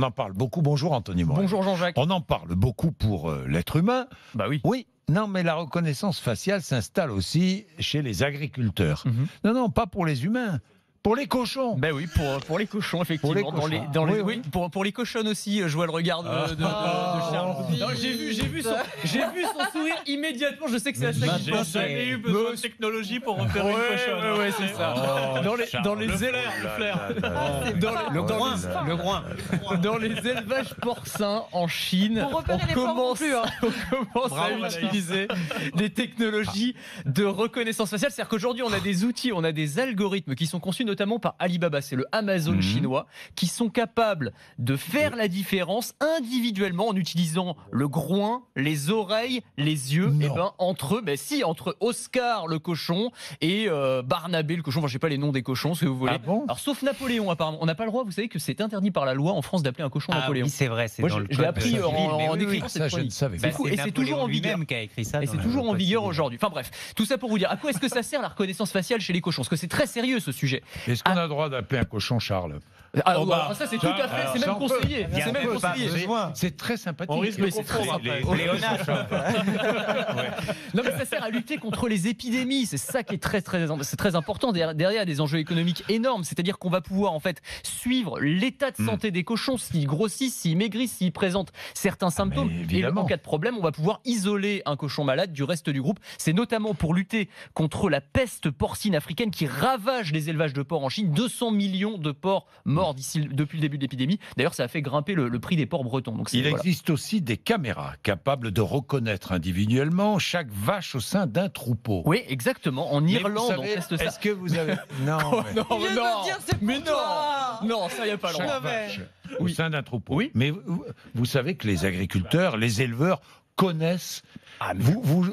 On en parle beaucoup. Bonjour Anthony Morel. Bonjour Jean-Jacques. On en parle beaucoup pour l'être humain. Bah oui. Oui. Non, mais la reconnaissance faciale s'installe aussi chez les agriculteurs. Non, pas pour les humains. Pour les cochons. Ben oui, pour les cochons, effectivement. Pour les cochonnes aussi, je vois le regard de Charles. Non, j'ai vu son sourire immédiatement. Je sais que c'est à ça qu'il pense. J'ai jamais eu besoin de technologie pour repérer une cochonne. Ouais, c'est ça. Dans les élevages porcins en Chine, on commence à utiliser des technologies de reconnaissance faciale. C'est-à-dire qu'aujourd'hui, on a des outils, on a des algorithmes qui sont conçus notamment par Alibaba, c'est le Amazon chinois, qui sont capables de faire la différence individuellement en utilisant le groin, les oreilles, les yeux. Et entre Oscar le cochon et Barnabé le cochon. Enfin, je sais pas les noms des cochons, si vous voulez. Ah bon? Alors, sauf Napoléon, apparemment. On n'a pas le droit, vous savez que c'est interdit par la loi en France d'appeler un cochon Napoléon. Oui, c'est vrai. Moi, je l'ai appris en écrivant cette Ça, je ne chronique. savais pas. C'est fou, et c'est toujours en vigueur. Qui a écrit ça. Et c'est toujours en vigueur aujourd'hui. Enfin bref, tout ça pour vous dire à quoi est-ce que ça sert la reconnaissance faciale chez les cochons? Parce que c'est très sérieux ce sujet. Est-ce qu'on a le droit d'appeler un cochon Charles? Alors, ça c'est tout à fait, c'est même conseillé. C'est même conseillé. C'est très sympathique. On risque de c'est très confondre sympa. après. Non mais ça sert à lutter contre les épidémies, c'est ça qui est c'est très important. Derrière des enjeux économiques énormes, c'est-à-dire qu'on va pouvoir en fait suivre l'état de santé des cochons, s'ils grossissent, s'ils maigrissent, s'ils présentent certains symptômes. Et en cas de problème, on va pouvoir isoler un cochon malade du reste du groupe. C'est notamment pour lutter contre la peste porcine africaine qui ravage les élevages de porcs en Chine. 200 millions de porcs morts depuis le début de l'épidémie. D'ailleurs, ça a fait grimper le prix des porcs bretons. Donc il existe aussi des caméras capables de reconnaître individuellement chaque vache au sein d'un troupeau. Oui, exactement. En Irlande, on teste ça. Est-ce que vous avez... Non, non, ça y a pas longtemps. vache au sein d'un troupeau. Oui. Mais vous savez que les agriculteurs, les éleveurs connaissent. Vous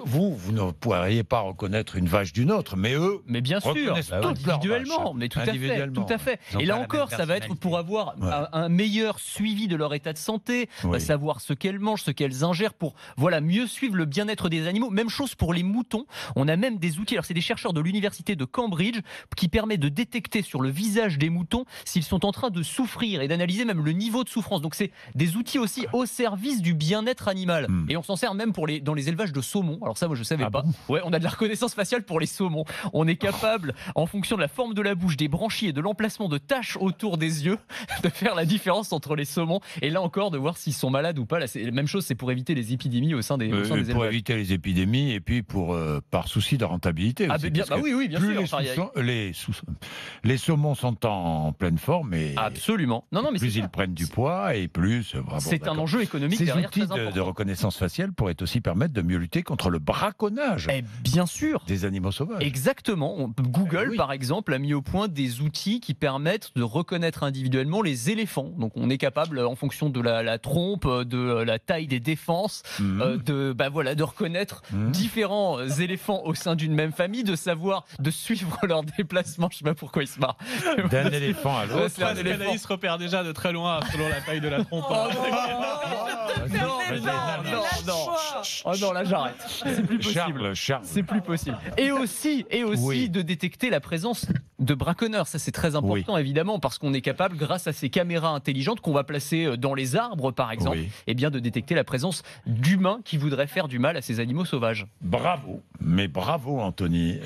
ne pourriez pas reconnaître une vache d'une autre, mais eux, mais bien sûr, individuellement, mais tout à fait. Et là encore, ça va être pour avoir un meilleur suivi de leur état de santé, savoir ce qu'elles mangent, ce qu'elles ingèrent, pour mieux suivre le bien-être des animaux. Même chose pour les moutons. On a même des outils. Alors c'est des chercheurs de l'université de Cambridge qui permettent de détecter sur le visage des moutons s'ils sont en train de souffrir et d'analyser même le niveau de souffrance. Donc c'est des outils aussi au service du bien-être animal. Et on s'en sert même dans les élevages de saumon. Alors ça, moi je savais pas. Ouais, on a de la reconnaissance faciale pour les saumons. On est capable, en fonction de la forme de la bouche, des branchies et de l'emplacement de taches autour des yeux, de faire la différence entre les saumons. Et là encore, de voir s'ils sont malades ou pas. Là, c'est la même chose, c'est pour éviter les épidémies au sein des élevages. Pour éviter les épidémies et puis par souci de rentabilité. Aussi, bien sûr. Les saumons sont en pleine forme et absolument. Non, mais plus ils prennent du poids et plus. C'est un enjeu économique. Ces derrière outils très important. de reconnaissance faciale pourraient aussi permettre de mieux lutter contre le braconnage bien sûr. des animaux sauvages. Exactement. Google, par exemple, a mis au point des outils qui permettent de reconnaître individuellement les éléphants. Donc, on est capable, en fonction de la trompe, de la taille des défenses, de reconnaître différents éléphants au sein d'une même famille, de suivre leur déplacement. Je sais pas pourquoi ils se marrent. D'un éléphant à l'autre. Parce qu'Anaïs repère déjà de très loin selon la taille de la trompe. Oh non, là j'arrête. C'est plus possible. Charles. C'est plus possible. Et aussi de détecter la présence de braconneurs. Ça c'est très important évidemment, parce qu'on est capable, grâce à ces caméras intelligentes qu'on va placer dans les arbres par exemple, de détecter la présence d'humains qui voudraient faire du mal à ces animaux sauvages. Bravo, mais bravo Anthony.